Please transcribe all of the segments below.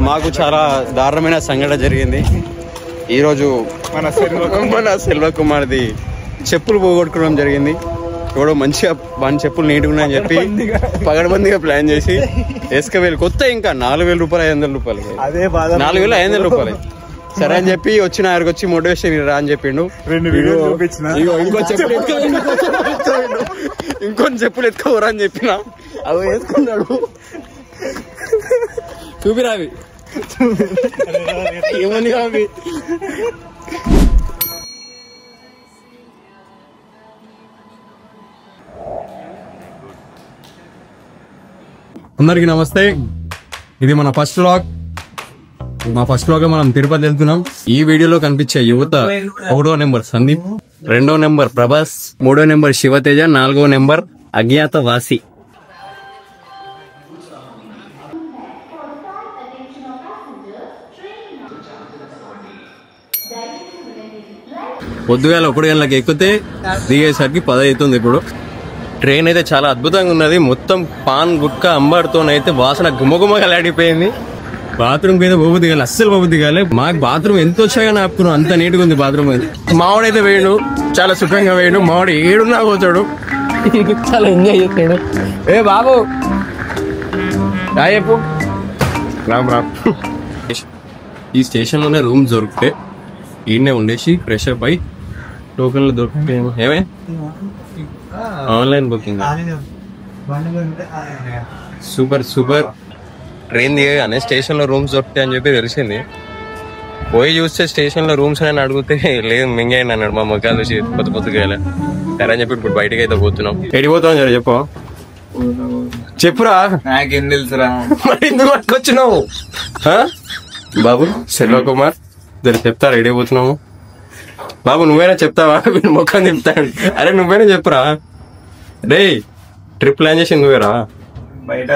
మాకు చాలా దారుణమైన సంఘటన జరిగింది ఈరోజు. మన సెల్వ కుమార్ది చెప్పులు పోగొట్టుకోవడం జరిగింది. ఎవడో మంచిగా మన చెప్పులు నీట్గా ఉన్నాయని చెప్పి పగడబందిగా ప్లాన్ చేసి వేసుకువెళ్ళి కొత్త ఇంకా 4,000 రూపాయలు 500 రూపాయలు 4,500 రూపాయలు సరే అని చెప్పి వచ్చిన ఆయనకు వచ్చి మోటివేషన్ రా అని చెప్పిండు. ఇంకొన్ని చెప్పులు ఎత్తుకోరా అని చెప్పిన అవి వేసుకున్నాడు. చూపిరావి ఏమని అవి అందరికి నమస్తే. ఇది మన ఫస్ట్ వ్లాగ్. మా ఫస్ట్ వ్లాగ్ మనం తిరుపతి వెళ్తున్నాం. ఈ వీడియోలో కనిపించే యువత 1వ నెంబర్ సందీప్, 2వ నెంబర్ ప్రభాస్, 3వ నెంబర్ శివతేజ, 4వ నెంబర్ అజ్ఞాత వాసి. పొద్దుగాల 1 గంటలకు ఎక్కితే దిగేసరికి 10 అవుతుంది. ఇప్పుడు ట్రైన్ అయితే చాలా అద్భుతంగా ఉన్నది. మొత్తం పాన్ గుట్కా అంబర్తోనైతే వాసన గుమగుమగలాడిపోయింది. బాత్రూమ్ మీద పోబుద్ది కాదు, అస్సలు పోబుద్ది కాలే. మాకు బాత్రూమ్ ఎంత వచ్చాయని ఆపుతున్నాం, అంత నీట్గా ఉంది బాత్రూమ్. మావాడైతే వేయడు, చాలా సుఖంగా వేయడు. మావాడు ఏడున్నా పోతాడు, చాలా ఎంజాయ్ చేస్తాడు. ఏ బాబు చెప్పు. రామ్ రామ్. ఈ స్టేషన్లోనే రూమ్స్ దొరికితే ఈయనే ఉండేసి ఫ్రెష్ అప్ అయి టోకన్లు దొరికితే ఏమే online booking. Super super. Train దిగగానే స్టేషన్ లో రూమ్స్ దొరుకుతాయి అని చెప్పి తెలిసింది. పోయి చూస్తే స్టేషన్ లో రూమ్స్ అని అడిగితే లేదు మింగేయండి అన్నాడు. మా మొక్కలు చూసి పొద్దుగా సరే అని చెప్పి ఇప్పుడు బయటకి అయితే పోతున్నాం. ఎడిపోతాం సరే చెప్పు. చెప్పురా. నాకేం తెలుసురా. మరి ఎందుకు పట్టుకొచ్చినావు బాబు? సెల్వ కుమార్ జర చెప్తారా ఎడిపోతున్నాము? బాబు నువ్వైనా చెప్తావా? వీడు మొక్కం చెప్తాడు. అరే నువ్వైనా చెప్పురా. రే ట్రిప్ ప్లాన్ చేసి నువ్వేరా? బయట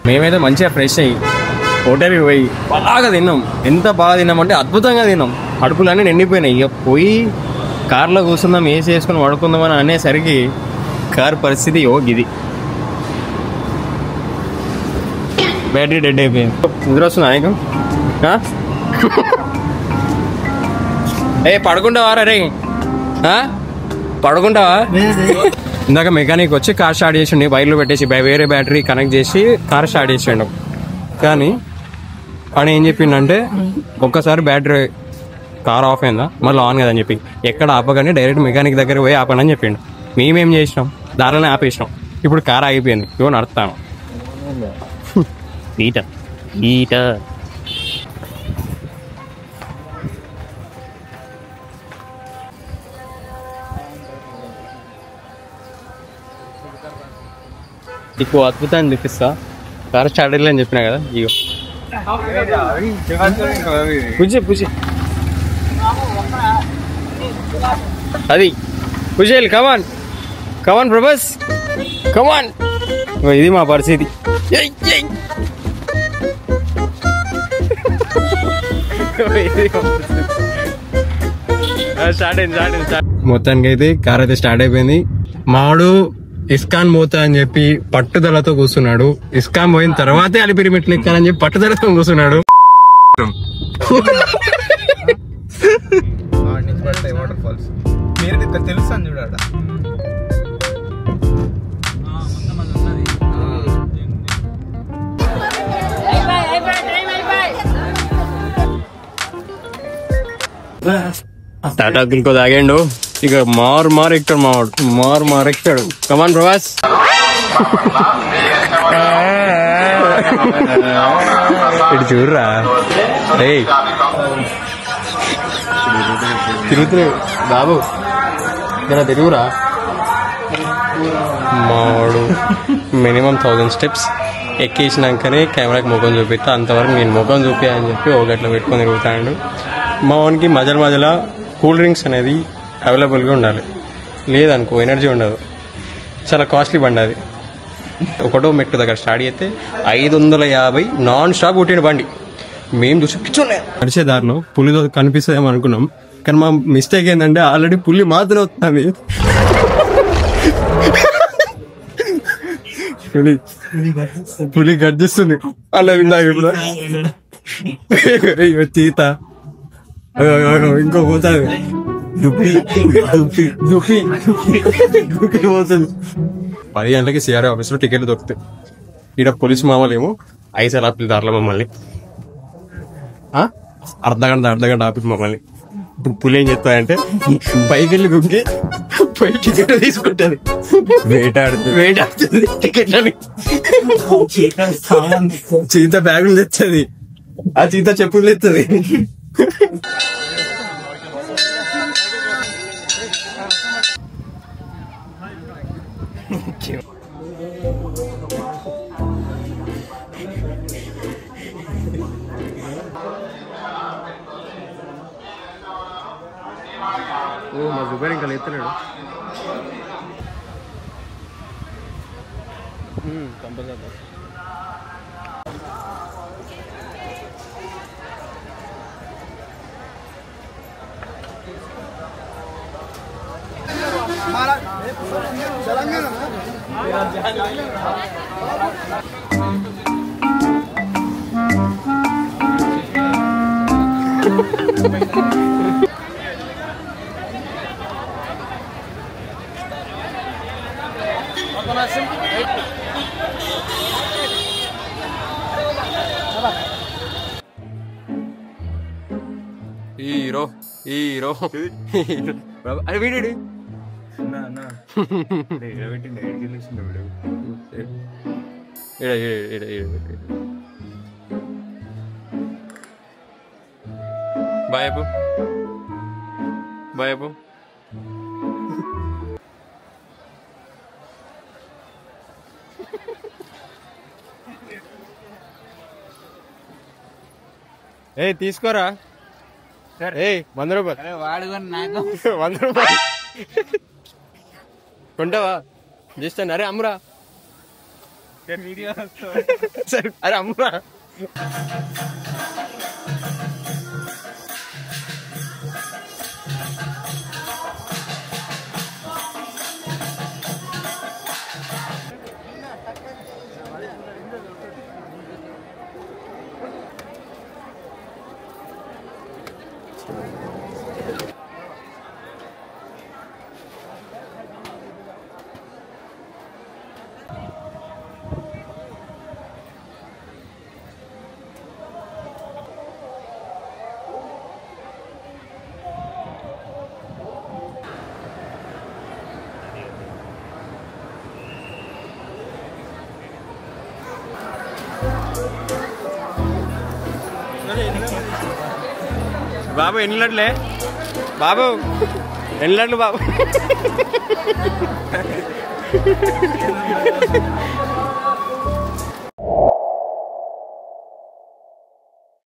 మేమైతే మంచిగా ఫ్రెష్ అయ్యి హోటల్కి పోయి బాగా తిన్నాం. ఎంత బాగా తిన్నామంటే అద్భుతంగా తిన్నాం. కడుపులన్నీ నిండిపోయినాయి. ఇక పోయి కార్లో కూర్చుందాం, ఏసీ వేసుకుని పడుకుందామని అనేసరికి కార్ పరిస్థితి గిది బ్యాటరీ డెడ్ అయిపోయింది. నిద్ర వస్తుందా నీకు? ఏ పడుకుంటావా? రే పడుకుంటావా? ఇందాక మెకానిక్ వచ్చి కార్ స్టార్ట్ చేసిండు. వైర్లు పెట్టేసి వేరే బ్యాటరీ కనెక్ట్ చేసి కార్ స్టార్ట్ చేసిండు. కానీ అని ఏం చెప్పిండంటే ఒక్కసారి బ్యాటరీ కార్ ఆఫ్ అయిందా మళ్ళీ ఆన్ కదని చెప్పి ఎక్కడ ఆపగానే డైరెక్ట్ మెకానిక్ దగ్గర పోయి ఆపండి అని చెప్పిండు. మేమేం చేసినాం, దారిలోనే ఆపేసినాం. ఇప్పుడు కార్ ఆగిపోయింది. ఇవో నడుస్తాను ఈట ఈట. నీకు అద్భుతాన్ని చూపిస్తా. కార్ స్టార్ట్ అని చెప్పినా కదా. ఇగో పూజ పూజ అది పూజలు. కమాన్ కమాన్ ప్రభాస్ కమాన్. ఇది మా పరిస్థితి. మొత్తానికి అయితే కార్ అయితే స్టార్ట్ అయిపోయింది. మావాడు ఇస్కాన్ పోతా అని చెప్పి పట్టుదలతో కూర్చున్నాడు. ఇస్కాన్ పోయిన తర్వాతే అలిపిరి మెట్లు ఎక్కాలని చెప్పి పట్టుదలతో కూర్చున్నాడు. తెలుసు చూడ టాటా దిల్కో తాగాడు. ఇక మారు ఎక్కుతాడు మావాడు, మారు ఎక్కుతాడు. కమాన్ ప్రభాస్. ఇటు చూడరా. తిరుగుతున్నాడు బాబు, ఇలా తిరుగురా. మావాడు మినిమం 1000 స్టెప్స్ ఎక్కేసినాకనే కెమెరాకి ముఖం చూపిస్తా. అంతవరకు నేను ముఖం చూపి అని చెప్పి ఒక గట్ల పెట్టుకొని తిరుగుతాడు. మా వానికి మధ్యలో కూల్ డ్రింక్స్ అనేది అవైలబుల్గా ఉండాలి. లేదనుకో ఎనర్జీ ఉండదు. చాలా కాస్ట్లీ బండి అది. ఒకటో మెట్టు దగ్గర స్టార్ట్ చేస్తే 550 నాన్ స్టాప్ కొట్టిన బండి. మేము చూసి పిచ్చున్నాయి. నడిచే దారిలో పులితో కనిపిస్తుందేమో అనుకున్నాం. కానీ మా మిస్టేక్ ఏంటంటే ఆల్రెడీ పులి మాత్రం వస్తుంది. పులి గర్జిస్తుంది అలా విందా ఇప్పుడు చీత ఇంకో పోతుంది పోతుంది 10 గంటలకి సిఆర్ఐ ఆఫీస్ లో టికెట్లు దొరుకుతాయి. ఈడ పోలీసు మామూలేమో 5 సార్లు ఆపి దారిలో మమ్మల్ని అర్ధగంట ఆపి మమ్మల్ని. ఇప్పుడు పులి ఏం చెప్తాయంటే పైకి వెళ్ళి గుంగి పై టికెట్ తీసుకుంటుంది, వేటాడుతుంది టికెట్లని. చీత బ్యాగులు తెచ్చది, ఆ చీత చెప్పులు తెచ్చది. మా జుబేర్ ఇంకా లేస్తున్నాడు. కంపల్సరీ హీరో హీరో అది వీడి బాయ్ అప్పు బాయ్ అప్పు. ఏ తీసుకోరా, ఏ 100 రూపాయలు వాడు 100 రూపాయలు కొంటావా? జస్ట్ అరే అమ్మురా, సరే అరే అమ్మురా. బాబు ఎన్ని లడ్లే బాబు, ఎన్ని లడ్లు బాబు?